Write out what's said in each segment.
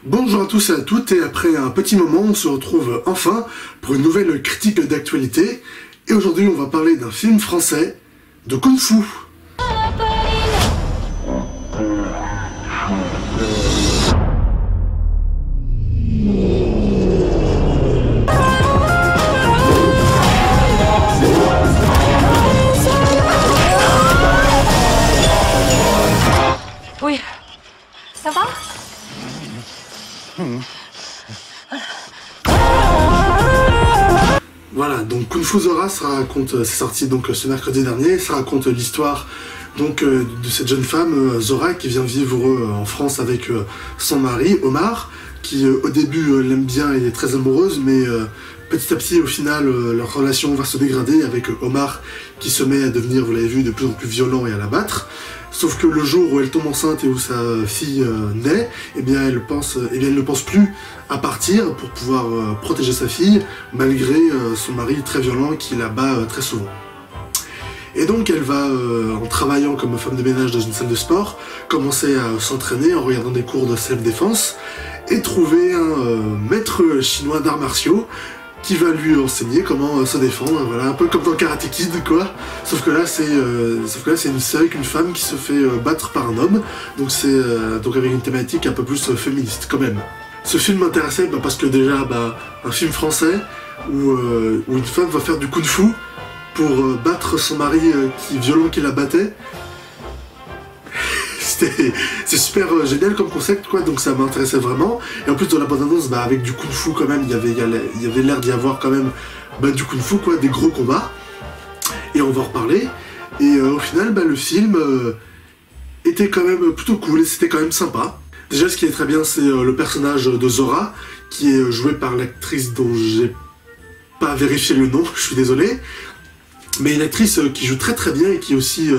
Bonjour à tous et à toutes, et après un petit moment, on se retrouve enfin pour une nouvelle critique d'actualité. Et aujourd'hui, on va parler d'un film français de Kung Fu. Oui. Ça va? Voilà, donc Kung Fu Zora, ça raconte, c'est sorti donc ce mercredi dernier, ça raconte l'histoire donc de cette jeune femme Zora qui vient vivre en France avec son mari Omar, qui au début l'aime bien et est très amoureuse, mais petit à petit au final leur relation va se dégrader avec Omar qui se met à devenir, vous l'avez vu, de plus en plus violent et à la battre. Sauf que le jour où elle tombe enceinte et où sa fille naît, eh bien elle ne pense plus à partir pour pouvoir protéger sa fille, malgré son mari très violent qui la bat très souvent. Et donc elle va, en travaillant comme femme de ménage dans une salle de sport, commencer à s'entraîner en regardant des cours de self-défense, et trouver un maître chinois d'arts martiaux, qui va lui enseigner comment se défendre, voilà, un peu comme dans Karate Kid, quoi. Sauf que là, c'est une femme qui se fait battre par un homme, donc c'est donc avec une thématique un peu plus féministe, quand même. Ce film m'intéressait parce que déjà, un film français où une femme va faire du kung-fu pour battre son mari violent qui la battait. C'est super génial comme concept, quoi, donc ça m'intéressait vraiment. Et en plus dans la bande-annonce, avec du kung-fu quand même, il y avait l'air d'y avoir quand même du kung-fu, quoi, des gros combats. Et on va en reparler. Et au final, le film était quand même plutôt cool et c'était quand même sympa. Déjà, ce qui est très bien, c'est le personnage de Zora, qui est joué par l'actrice dont j'ai pas vérifié le nom, je suis désolé. Mais une actrice qui joue très très bien et qui aussi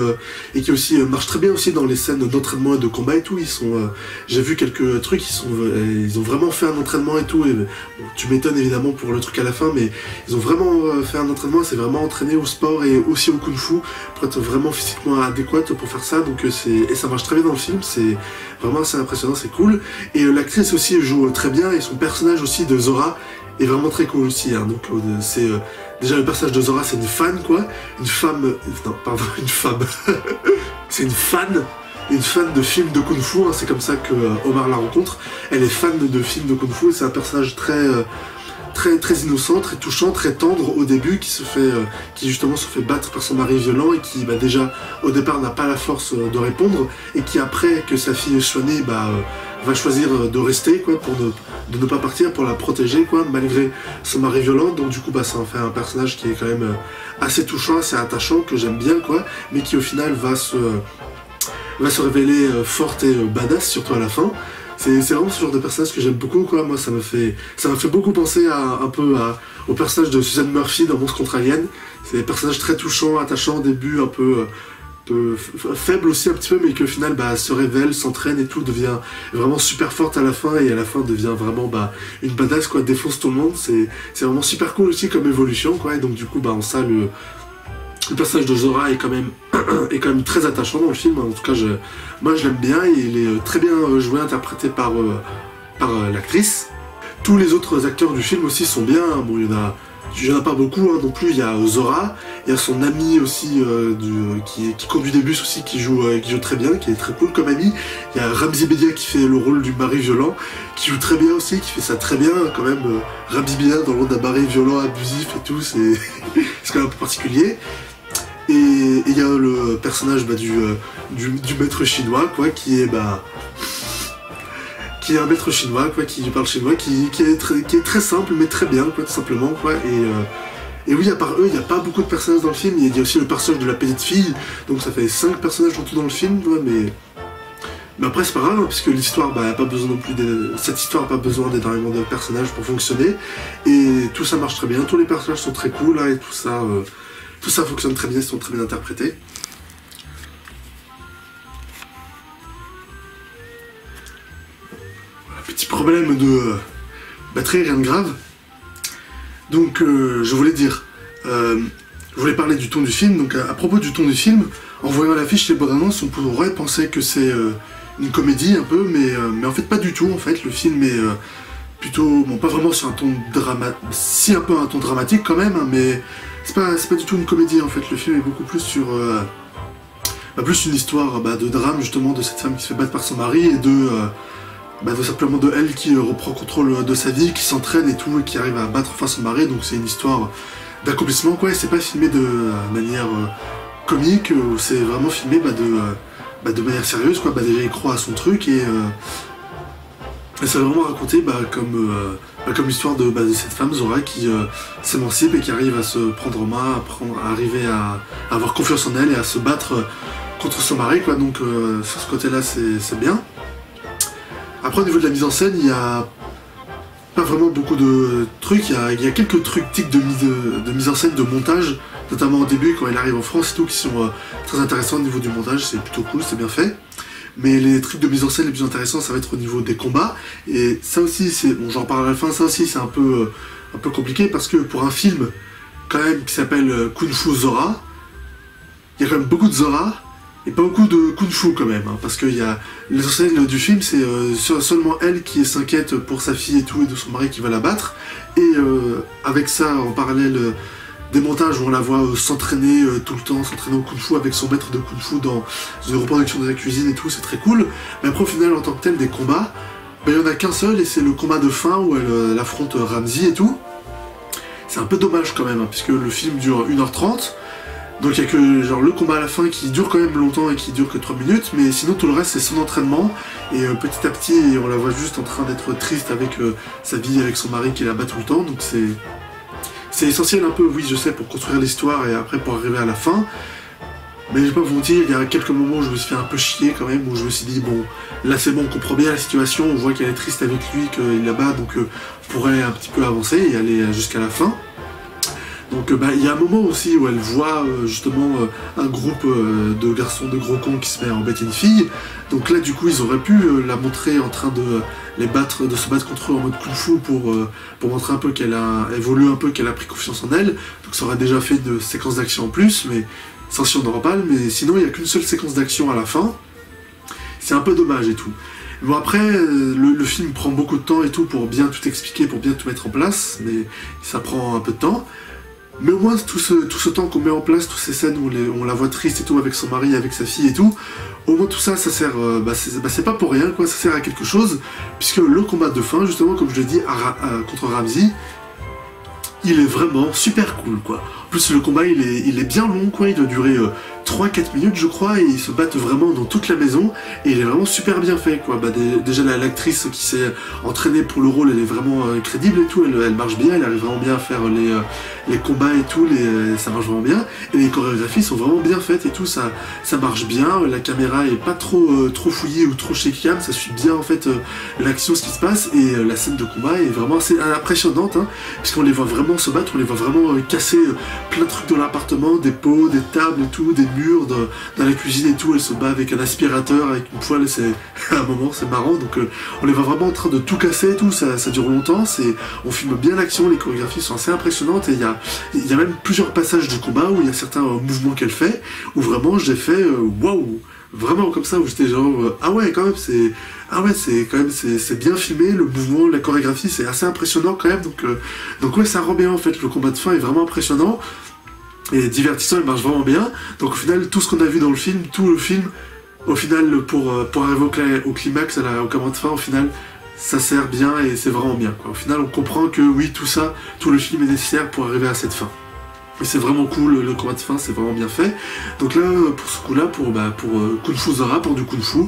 marche très bien aussi dans les scènes d'entraînement et de combat et tout. J'ai vu quelques trucs, ils ont vraiment fait un entraînement et tout. Et, bon, tu m'étonnes évidemment pour le truc à la fin, mais ils ont vraiment fait un entraînement. C'est vraiment entraîné au sport et aussi au kung-fu pour être vraiment physiquement adéquate pour faire ça. Donc et ça marche très bien dans le film. C'est vraiment assez impressionnant, c'est cool. Et l'actrice aussi joue très bien et son personnage aussi de Zora est vraiment très cool aussi, hein. Donc déjà le personnage de Zora, c'est une fan, quoi, une femme, non pardon, une femme, c'est une fan de films de kung-fu, hein. C'est comme ça que Omar la rencontre. Elle est fan de films de kung-fu et c'est un personnage très innocent, très touchant, très tendre au début, qui justement se fait battre par son mari violent et qui déjà au départ n'a pas la force de répondre et qui après que sa fille soit née va choisir de rester, quoi, de ne pas partir, pour la protéger, quoi, malgré son mari violent. Donc du coup ça en fait un personnage qui est quand même assez touchant, assez attachant, que j'aime bien, quoi, mais qui au final va se révéler forte et badass, surtout à la fin. C'est vraiment ce genre de personnage que j'aime beaucoup, quoi. Moi ça m'a fait beaucoup penser au personnage de Suzanne Murphy dans Monstres contre Aliens. C'est des personnages très touchants, attachants au début, un peu faible aussi un petit peu, mais qui au final se révèle, s'entraîne et tout, devient vraiment super forte à la fin, et à la fin devient vraiment une badass, quoi, défonce tout le monde. C'est vraiment super cool aussi comme évolution, quoi. Et donc du coup en ça le personnage de Zora est quand même très attachant dans le film. En tout cas moi je l'aime bien, et il est très bien joué, interprété par l'actrice. Tous les autres acteurs du film aussi sont bien, hein. Bon, il y en a pas beaucoup, hein, non plus. Il y a Zora, il y a son ami aussi qui conduit des bus aussi, qui joue très bien, qui est très cool comme ami. Il y a Ramzy Bedia qui fait le rôle du mari violent, qui joue très bien aussi, qui fait ça très bien quand même. Ramzy Bedia dans le rôle d'un mari violent, abusif et tout, c'est quand même un peu particulier. Et il y a le personnage du maître chinois, quoi, qui est un maître chinois, quoi, qui parle chinois, qui est très simple mais très bien, quoi, tout simplement, quoi. Et oui, à part eux, il n'y a pas beaucoup de personnages dans le film. Il y a aussi le personnage de la petite fille, donc ça fait 5 personnages en tout dans le film, quoi, mais après c'est pas grave, hein, puisque l'histoire, a pas besoin non plus cette histoire n'a pas besoin d'énormément de personnages pour fonctionner, et tout ça marche très bien. Tous les personnages sont très cool, hein, et tout ça fonctionne très bien, ils sont très bien interprétés. Petit problème de batterie, rien de grave. Donc je voulais parler du ton du film. Donc à propos du ton du film, en voyant l'affiche, les bandes annonces, on pourrait penser que c'est une comédie un peu, mais en fait pas du tout en fait. Le film est plutôt, bon pas vraiment sur un ton si un peu un ton dramatique quand même, hein, mais c'est pas du tout une comédie en fait. Le film est beaucoup plus sur plus une histoire de drame justement de cette femme qui se fait battre par son mari et de simplement de elle qui reprend contrôle de sa vie, qui s'entraîne et tout, et qui arrive à battre enfin son mari. Donc c'est une histoire d'accomplissement quoi, et c'est pas filmé de manière comique, c'est vraiment filmé de manière sérieuse quoi. Déjà il croit à son truc et c'est vraiment raconté comme l'histoire de cette femme Zora qui s'émancipe et qui arrive à se prendre en main, à arriver à avoir confiance en elle et à se battre contre son mari quoi. Donc sur ce côté là c'est bien. Après au niveau de la mise en scène, il y a pas vraiment beaucoup de trucs, il y a quelques trucs tics de mise en scène, de montage, notamment au début quand il arrive en France et tout, qui sont très intéressants au niveau du montage, c'est plutôt cool, c'est bien fait. Mais les trucs de mise en scène les plus intéressants, ça va être au niveau des combats, et ça aussi, bon, j'en parle à la fin, ça aussi c'est un peu compliqué, parce que pour un film quand même qui s'appelle Kung Fu Zora, il y a quand même beaucoup de Zora, et pas beaucoup de Kung Fu quand même, hein, parce que l'essentiel du film, c'est seulement elle qui s'inquiète pour sa fille et tout, et de son mari qui va la battre, et avec ça, en parallèle, des montages où on la voit s'entraîner tout le temps, s'entraîner au Kung Fu avec son maître de Kung Fu dans une reproduction de la cuisine et tout, c'est très cool. Mais après au final, en tant que tel, des combats, il n'y en a qu'un seul, et c'est le combat de fin où elle affronte Ramsey et tout. C'est un peu dommage quand même, hein, puisque le film dure 1h30, donc il n'y a que genre le combat à la fin qui dure quand même longtemps et qui dure que 3 minutes, mais sinon tout le reste c'est son entraînement, et petit à petit on la voit juste en train d'être triste avec sa vie, avec son mari qui la bat tout le temps, donc c'est essentiel un peu, oui je sais, pour construire l'histoire et après pour arriver à la fin. Mais je vais pas vous mentir, il y a quelques moments où je me suis fait un peu chier quand même, où je me suis dit bon, là c'est bon, on comprend bien la situation, on voit qu'elle est triste avec lui, qu'il la bat, donc on pourrait un petit peu avancer et aller jusqu'à la fin. Donc il y a un moment aussi où elle voit justement un groupe de garçons de gros cons qui se met à embêter une fille. Donc là du coup ils auraient pu la montrer en train de se battre contre eux en mode kung fu pour montrer un peu qu'elle a évolué un peu, qu'elle a pris confiance en elle. Donc ça aurait déjà fait une séquence d'action en plus, mais ça aussi on en reparle. Mais sinon il n'y a qu'une seule séquence d'action à la fin. C'est un peu dommage et tout. Bon après, le film prend beaucoup de temps et tout pour bien tout expliquer, pour bien tout mettre en place, mais ça prend un peu de temps. Mais au moins tout ce temps qu'on met en place, toutes ces scènes où on la voit triste et tout avec son mari, avec sa fille et tout, au moins tout ça, ça sert, c'est pas pour rien quoi, ça sert à quelque chose, puisque le combat de fin, justement comme je l'ai dit, contre Ramsey, il est vraiment super cool quoi. En plus le combat il est bien long quoi, il doit durer 3-4 minutes je crois, et ils se battent vraiment dans toute la maison, et il est vraiment super bien fait quoi. Déjà l'actrice qui s'est entraînée pour le rôle, elle est vraiment crédible et tout, elle marche bien, elle arrive vraiment bien à faire les combats et tout, ça marche vraiment bien, et les chorégraphies sont vraiment bien faites et tout, ça marche bien, la caméra est pas trop fouillée ou trop shaky cam, ça suit bien en fait l'action, ce qui se passe, et la scène de combat est vraiment assez impressionnante, hein, puisqu'on les voit vraiment se battre, on les voit vraiment casser plein de trucs dans l'appartement, des pots, des tables et tout, des murs dans la cuisine et tout, elle se bat avec un aspirateur, avec une poêle, c'est à un moment c'est marrant, donc on les voit vraiment en train de tout casser et tout, ça dure longtemps, on filme bien l'action, les chorégraphies sont assez impressionnantes, et il y a même plusieurs passages du combat où il y a certains mouvements qu'elle fait, où vraiment j'ai fait waouh, vraiment comme ça, où j'étais genre ah ouais quand même c'est bien filmé, le mouvement, la chorégraphie c'est assez impressionnant quand même, donc ouais ça rend bien en fait, le combat de fin est vraiment impressionnant et divertissant, il marche vraiment bien. Donc au final tout ce qu'on a vu dans le film, tout le film au final pour arriver au climax, au combat de fin, au final ça sert bien et c'est vraiment bien quoi. Au final on comprend que oui tout le film est nécessaire pour arriver à cette fin. Et c'est vraiment cool, le combat de fin c'est vraiment bien fait. Donc là pour ce coup là, pour Kung Fu Zora, pour du Kung Fu,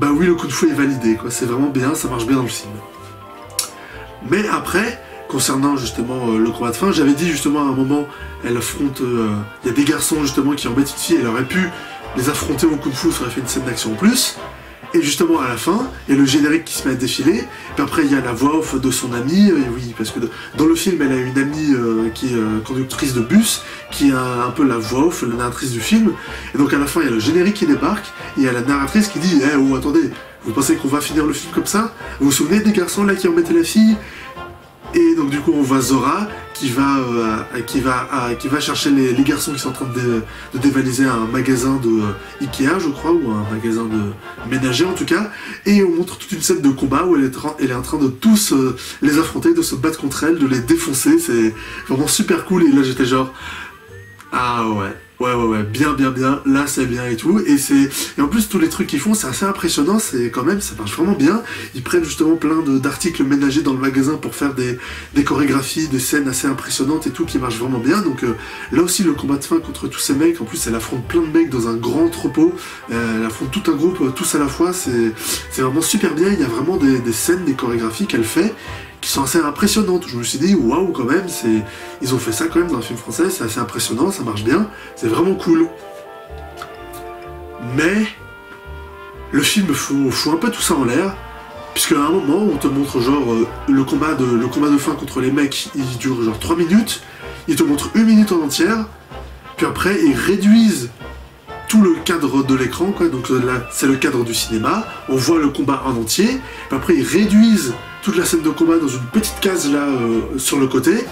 oui le Kung Fu est validé quoi, c'est vraiment bien, ça marche bien dans le film. Mais après, concernant justement le combat de fin, j'avais dit justement à un moment, elle affronte, il y a des garçons justement qui embêtent une fille, elle aurait pu les affronter au Kung Fu, ça aurait fait une scène d'action en plus. Et justement à la fin, il y a le générique qui se met à défiler, puis après il y a la voix off de son amie, oui, parce que dans le film elle a une amie qui est conductrice de bus, qui a un peu la voix off, la narratrice du film, et donc à la fin il y a le générique qui débarque, et il y a la narratrice qui dit « Eh oh attendez, vous pensez qu'on va finir le film comme ça? Vous vous souvenez des garçons là qui embêtaient la fille ?» Et donc du coup on voit Zora qui va chercher les garçons qui sont en train de dévaliser un magasin de Ikea je crois, ou un magasin de ménager en tout cas, et on montre toute une scène de combat où elle est en train de tous les affronter, de se battre contre elle, de les défoncer, c'est vraiment super cool. Et là j'étais genre ah ouais, bien, là c'est bien et tout, et en plus tous les trucs qu'ils font c'est assez impressionnant, c'est quand même, ça marche vraiment bien. Ils prennent justement plein d'articles ménagers dans le magasin pour faire des chorégraphies, des scènes assez impressionnantes et tout, qui marchent vraiment bien. Donc là aussi le combat de fin contre tous ces mecs, en plus elle affronte plein de mecs dans un grand entrepôt, elle affronte tout un groupe tous à la fois, c'est vraiment super bien. Il y a vraiment des scènes, des chorégraphies qu'elle fait qui sont assez impressionnantes. Je me suis dit waouh, quand même, ils ont fait ça quand même dans un film français, c'est assez impressionnant, ça marche bien, c'est vraiment cool. Mais le film fout un peu tout ça en l'air, puisqu'à un moment on te montre genre le combat de fin contre les mecs, il dure genre 3 minutes, ils te montrent 1 minute en entière, puis après ils réduisent tout le cadre de l'écran, quoi. Donc là c'est le cadre du cinéma, on voit le combat en entier, puis après ils réduisent toute la scène de combat dans une petite case là sur le côté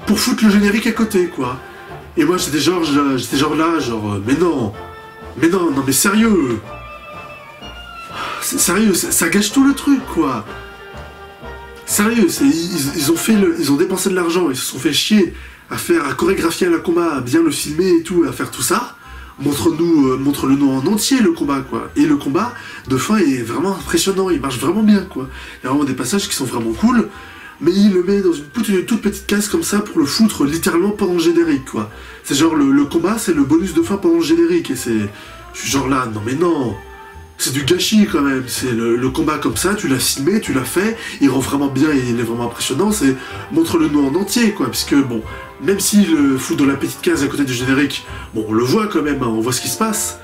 pour foutre le générique à côté, quoi. Et moi j'étais genre là mais sérieux, ça gâche tout le truc, quoi. Sérieux, ils ont dépensé de l'argent, ils se sont fait chier à chorégraphier le combat, à bien le filmer et tout, à faire tout ça. Montre-le-nous en entier, le combat, quoi. Et le combat de fin est vraiment impressionnant, il marche vraiment bien, quoi. Il y a vraiment des passages qui sont vraiment cool, mais il le met dans une toute petite case comme ça pour le foutre littéralement pendant le générique, quoi. C'est genre le combat, c'est le bonus de fin pendant le générique, et je suis genre là, non, c'est du gâchis quand même. C'est le combat comme ça, tu l'as filmé, tu l'as fait, il rend vraiment bien, il est vraiment impressionnant, c'est montre-le-nous en entier, quoi, puisque bon, même s'il le fout dans la petite case à côté du générique, bon, on le voit quand même, hein, on voit ce qui se passe,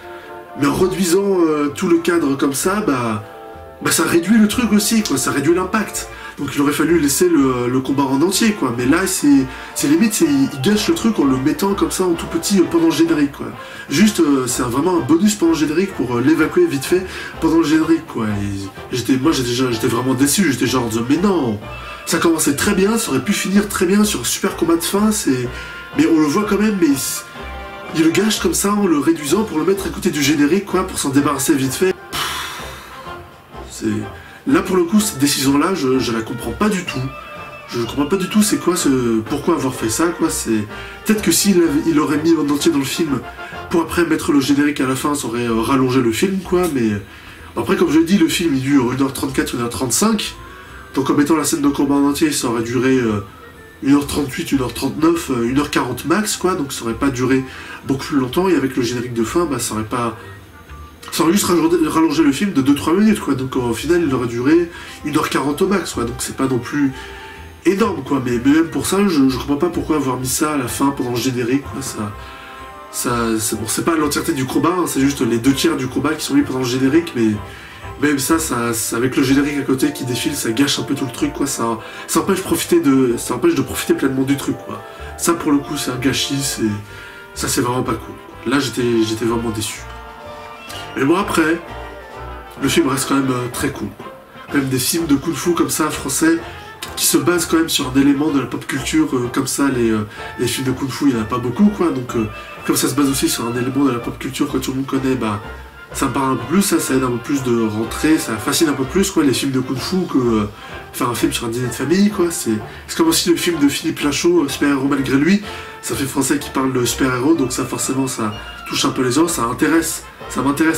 mais en réduisant tout le cadre comme ça, bah ça réduit le truc aussi, quoi, ça réduit l'impact. Donc il aurait fallu laisser le combat en entier, quoi. Mais là, c'est limite, il gâche le truc en le mettant comme ça en tout petit pendant le générique, quoi. Juste, c'est vraiment un bonus pendant le générique pour l'évacuer vite fait pendant le générique, quoi. Moi, j'étais vraiment déçu, j'étais genre, mais non, ça commençait très bien, ça aurait pu finir très bien sur un super combat de fin, mais on le voit quand même, mais il le gâche comme ça en le réduisant pour le mettre à côté du générique, quoi, pour s'en débarrasser vite fait. Là pour le coup, cette décision-là, je la comprends pas du tout. Je comprends pas du tout c'est quoi pourquoi avoir fait ça, quoi. Peut-être que s'il aurait mis en entier dans le film pour après mettre le générique à la fin, ça aurait rallongé le film, quoi. Mais après, comme je l'ai dit, le film il dure 1h34, 1h35. Donc en mettant la scène de combat en entier, ça aurait duré 1h38, 1h39, 1h40 max, quoi. Donc ça aurait pas duré beaucoup plus longtemps. Et avec le générique de fin, bah ça aurait juste rallongé le film de 2-3 minutes, quoi. Donc au final, il aurait duré 1h40 au max, quoi. Donc c'est pas non plus énorme, quoi. Mais même pour ça, je comprends pas pourquoi avoir mis ça à la fin pendant le générique, quoi. C'est pas l'entièreté du combat, hein, c'est juste les 2/3 du combat qui sont mis pendant le générique, mais même ça, avec le générique à côté qui défile, ça gâche un peu tout le truc, quoi. Ça empêche de profiter pleinement du truc, quoi. Ça, pour le coup, c'est un gâchis, c'est vraiment pas cool, quoi. Là, j'étais vraiment déçu. Mais bon, après, le film reste quand même très cool, quoi. Quand même des films de kung-fu comme ça, français, qui se basent quand même sur un élément de la pop culture, comme ça, les films de kung-fu, il n'y en a pas beaucoup, quoi. Donc, comme ça se base aussi sur un élément de la pop culture que tout le monde connaît, bah, ça me parle un peu plus, ça aide un peu plus de rentrer, ça fascine un peu plus, quoi, les films de kung-fu, que faire un film sur un dîner de famille, quoi. C'est comme aussi le film de Philippe Lachaud, Super-héros malgré lui. C'est un film français qui parle de super-héros, donc ça, forcément, ça touche un peu les gens, ça m'intéresse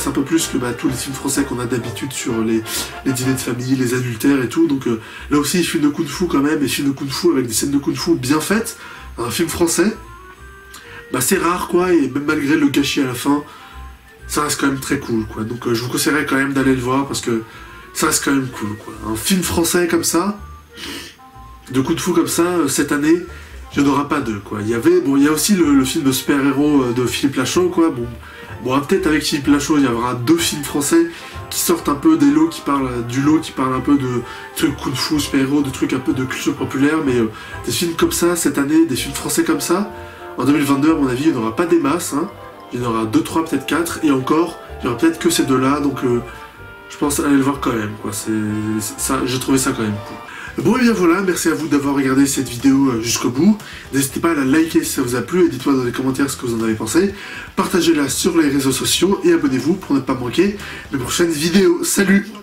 un peu plus que tous les films français qu'on a d'habitude sur les dîners de famille, les adultères et tout. Donc là aussi, film de kung-fu quand même, et film de kung-fu avec des scènes de kung-fu bien faites, un film français, bah c'est rare, quoi, et même malgré le gâchis à la fin, ça reste quand même très cool, quoi. Donc je vous conseillerais quand même d'aller le voir, parce que ça reste quand même cool, quoi. Un film français comme ça, de kung-fu comme ça, cette année, il n'y en aura pas deux, quoi. Il y a aussi le film de super-héros de Philippe Lachaud, quoi. Bon, peut-être avec Philippe Lachaud, il y aura 2 films français qui sortent un peu du lot qui parle un peu de trucs kung-fu, super-héros, de trucs un peu de culture populaire, mais des films comme ça, cette année, des films français comme ça, en 2022, à mon avis, il n'y en aura pas des masses, hein. Il y en aura 2, 3, peut-être 4, et encore, il y aura peut-être que ces 2-là, donc je pense aller le voir quand même, quoi. J'ai trouvé ça quand même cool. Bon et bien voilà, merci à vous d'avoir regardé cette vidéo jusqu'au bout. N'hésitez pas à la liker si ça vous a plu et dites-moi dans les commentaires ce que vous en avez pensé. Partagez-la sur les réseaux sociaux et abonnez-vous pour ne pas manquer mes prochaines vidéos. Salut!